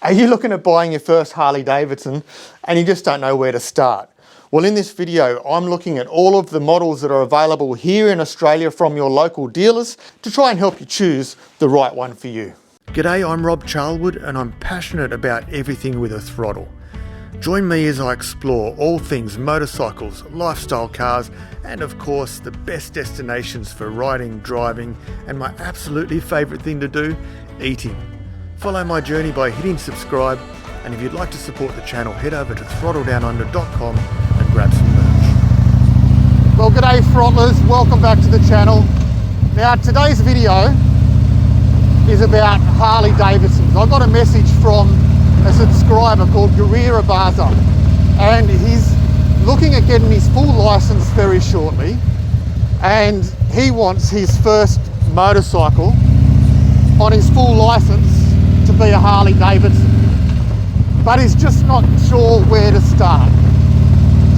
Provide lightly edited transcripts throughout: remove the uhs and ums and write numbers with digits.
Are you looking at buying your first Harley-Davidson and you just don't know where to start? Well, in this video, I'm looking at all of the models that are available here in Australia from your local dealers to try and help you choose the right one for you. G'day, I'm Rob Charlwood and I'm passionate about everything with a throttle. Join me as I explore all things motorcycles, lifestyle cars, and of course the best destinations for riding, driving, and my absolutely favourite thing to do, eating. Follow my journey by hitting subscribe, and if you'd like to support the channel, head over to throttledownunder.com and grab some merch. Well, g'day throttlers, welcome back to the channel. Now today's video is about Harley-Davidsons. I got a message from a subscriber called Garira Baza, and he's looking at getting his full license very shortly, and he wants his first motorcycle on his full license to be a Harley-Davidson, but he's just not sure where to start.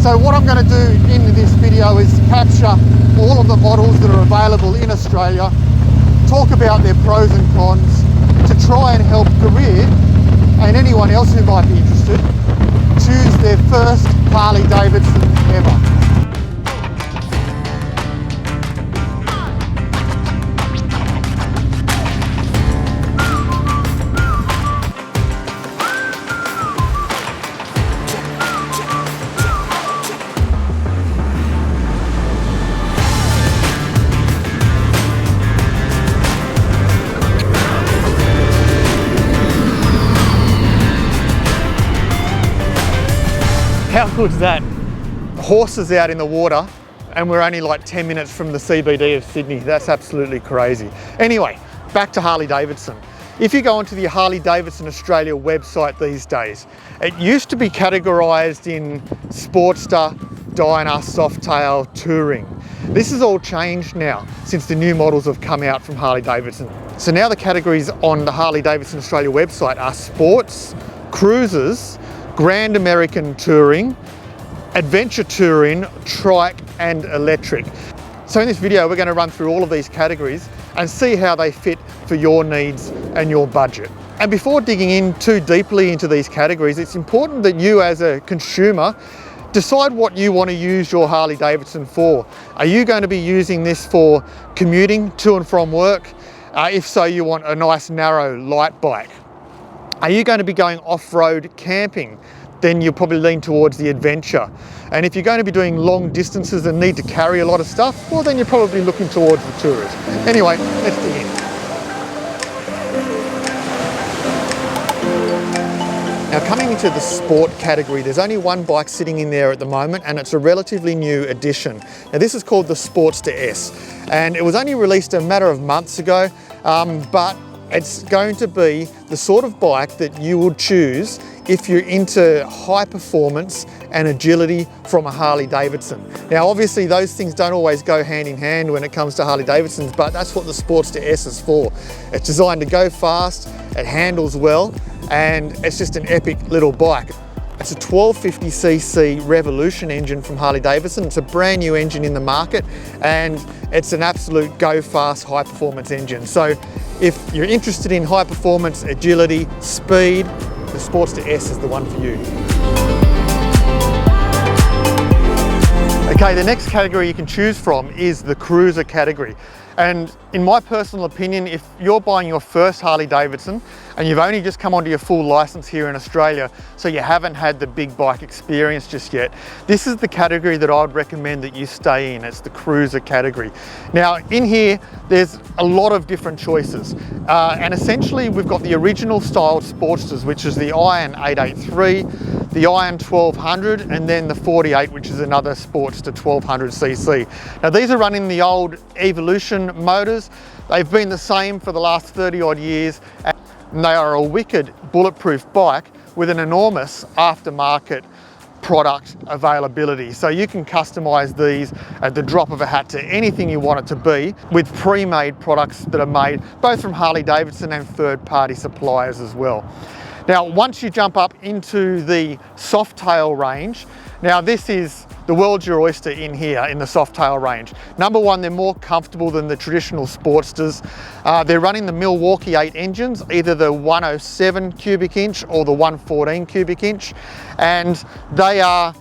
So what I'm going to do in this video is capture all of the models that are available in Australia, talk about their pros and cons, to try and help Garira and anyone else who might be interested choose their first Harley-Davidson ever. How good's that? Horses out in the water and we're only like 10 minutes from the CBD of Sydney. That's absolutely crazy. Anyway, back to Harley-Davidson. If you go onto the Harley-Davidson Australia website these days, it used to be categorised in Sportster, Downunder, Softail, Touring. This has all changed now since the new models have come out from Harley-Davidson. So now the categories on the Harley-Davidson Australia website are sports, cruisers, Grand American Touring, Adventure Touring, Trike and Electric. So in this video, we're going to run through all of these categories and see how they fit for your needs and your budget. And before digging in too deeply into these categories, it's important that you as a consumer decide what you want to use your Harley-Davidson for. Are you going to be using this for commuting to and from work? If so, you want a nice narrow light bike. Are you going to be going off-road camping? Then you'll probably lean towards the adventure. And if you're going to be doing long distances and need to carry a lot of stuff, well then you're probably looking towards the tourist. Anyway, let's dig in. Now coming into the sport category, there's only one bike sitting in there at the moment and it's a relatively new addition. Now this is called the Sportster S, and it was only released a matter of months ago, but it's going to be the sort of bike that you would choose if you're into high performance and agility from a Harley-Davidson. Now obviously those things don't always go hand in hand when it comes to Harley-Davidsons, but that's what the Sportster S is for. It's designed to go fast, it handles well, and it's just an epic little bike. It's a 1250cc Revolution engine from Harley-Davidson. It's a brand new engine in the market and it's an absolute go fast high performance engine. So if you're interested in high performance, agility, speed, the Sportster S is the one for you. Okay, the next category you can choose from is the cruiser category. And in my personal opinion, if you're buying your first Harley-Davidson and you've only just come onto your full license here in Australia, so you haven't had the big bike experience just yet, this is the category that I'd recommend that you stay in. It's the cruiser category. Now in here, there's a lot of different choices. And essentially we've got the original style Sportsters, which is the Iron 883, the Iron 1200, and then the 48, which is another Sportster 1200cc. Now these are running the old Evolution motors. They've been the same for the last 30 odd years, and they are a wicked bulletproof bike with an enormous aftermarket product availability. So you can customize these at the drop of a hat to anything you want it to be, with pre-made products that are made both from Harley-Davidson and third-party suppliers as well. Now once you jump up into the Softail range, now this is the world's your oyster in here in the Softail range. Number one, they're more comfortable than the traditional Sportsters. They're running the Milwaukee 8 engines, either the 107 cubic inch or the 114 cubic inch, and they are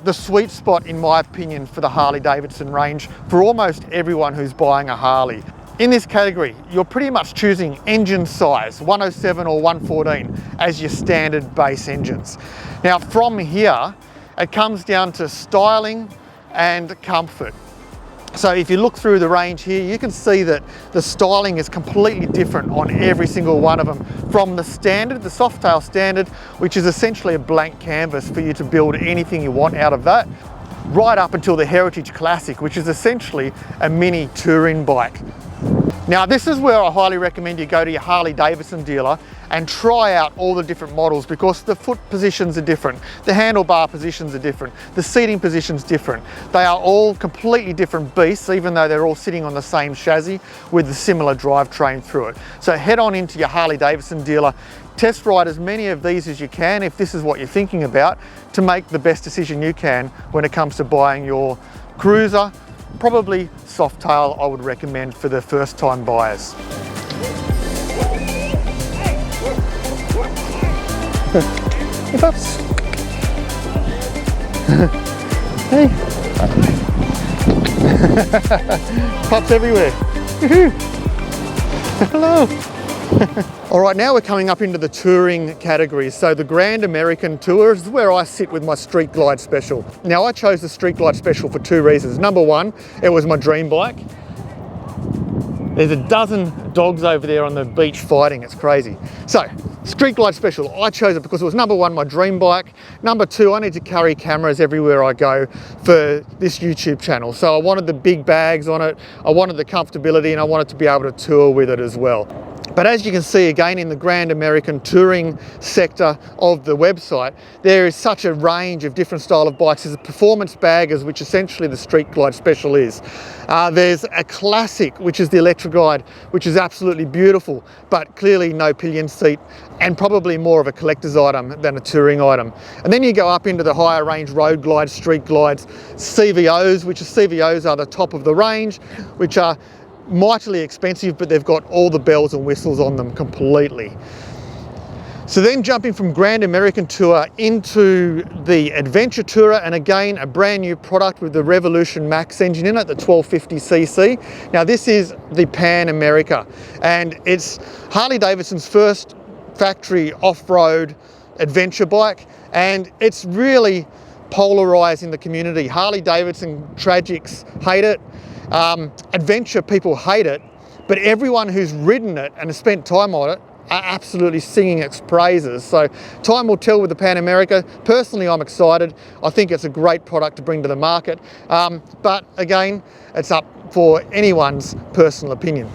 the sweet spot, in my opinion, for the Harley-Davidson range for almost everyone who's buying a Harley. In this category, you're pretty much choosing engine size, 107 or 114 as your standard base engines. Now from here, it comes down to styling and comfort. So if you look through the range here, you can see that the styling is completely different on every single one of them. From the standard, the Softail standard, which is essentially a blank canvas for you to build anything you want out of that, right up until the Heritage Classic, which is essentially a mini touring bike. Now this is where I highly recommend you go to your Harley-Davidson dealer and try out all the different models, because the foot positions are different, the handlebar positions are different, the seating position's different. They are all completely different beasts, even though they're all sitting on the same chassis with a similar drivetrain through it. So head on into your Harley-Davidson dealer, test ride as many of these as you can if this is what you're thinking about, to make the best decision you can when it comes to buying your cruiser. Probably Softail I would recommend for the first time buyers. Hey pups. Hey. Pups everywhere. Hello. All right, now we're coming up into the touring categories. So the Grand American Tour is where I sit with my Street Glide Special. Now I chose the Street Glide Special for two reasons. Number one, it was my dream bike. There's a dozen dogs over there on the beach fighting, it's crazy. So, Street Glide Special, I chose it because it was number one, my dream bike. Number two, I need to carry cameras everywhere I go for this YouTube channel. So I wanted the big bags on it, I wanted the comfortability, and I wanted to be able to tour with it as well. But as you can see again in the Grand American Touring sector of the website, there is such a range of different style of bikes. There's performance baggers, which essentially the Street Glide Special is. There's a classic, which is the Electric Glide, which is absolutely beautiful, but clearly no pillion seat and probably more of a collector's item than a touring item. And then you go up into the higher range road glides, street glides, CVOs, which CVOs are the top of the range, which are mightily expensive, but they've got all the bells and whistles on them completely. So then jumping from Grand American Tour into the Adventure Tourer, and again a brand new product with the Revolution Max engine in it, the 1250cc. Now this is the Pan America, and it's Harley-Davidson's first factory off-road adventure bike, and it's really polarizing the community. Harley-Davidson tragics hate it. Adventure people hate it, but everyone who's ridden it and has spent time on it are absolutely singing its praises. So time will tell with the Pan America. Personally, I'm excited. I think it's a great product to bring to the market. But again, it's up for anyone's personal opinion.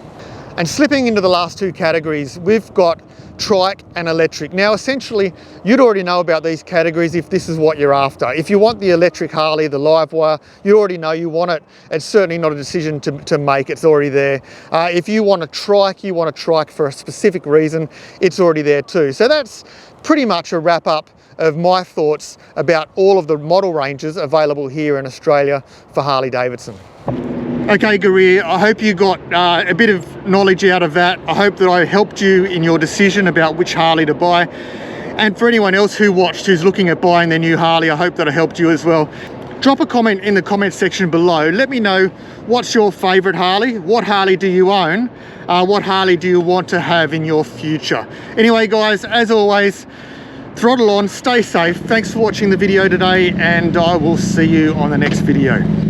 And slipping into the last two categories, we've got Trike and Electric. Now essentially, you'd already know about these categories if this is what you're after. If you want the electric Harley, the Livewire, you already know you want it. It's certainly not a decision to make, it's already there. If you want a trike, you want a trike for a specific reason, it's already there too. So that's pretty much a wrap up of my thoughts about all of the model ranges available here in Australia for Harley-Davidson. Okay, Guerrier, I hope you got a bit of knowledge out of that. I hope that I helped you in your decision about which Harley to buy. And for anyone else who watched who's looking at buying their new Harley, I hope that I helped you as well. Drop a comment in the comment section below. Let me know what's your favorite Harley, what Harley do you own, what Harley do you want to have in your future. Anyway guys, as always, throttle on, stay safe. Thanks for watching the video today, and I will see you on the next video.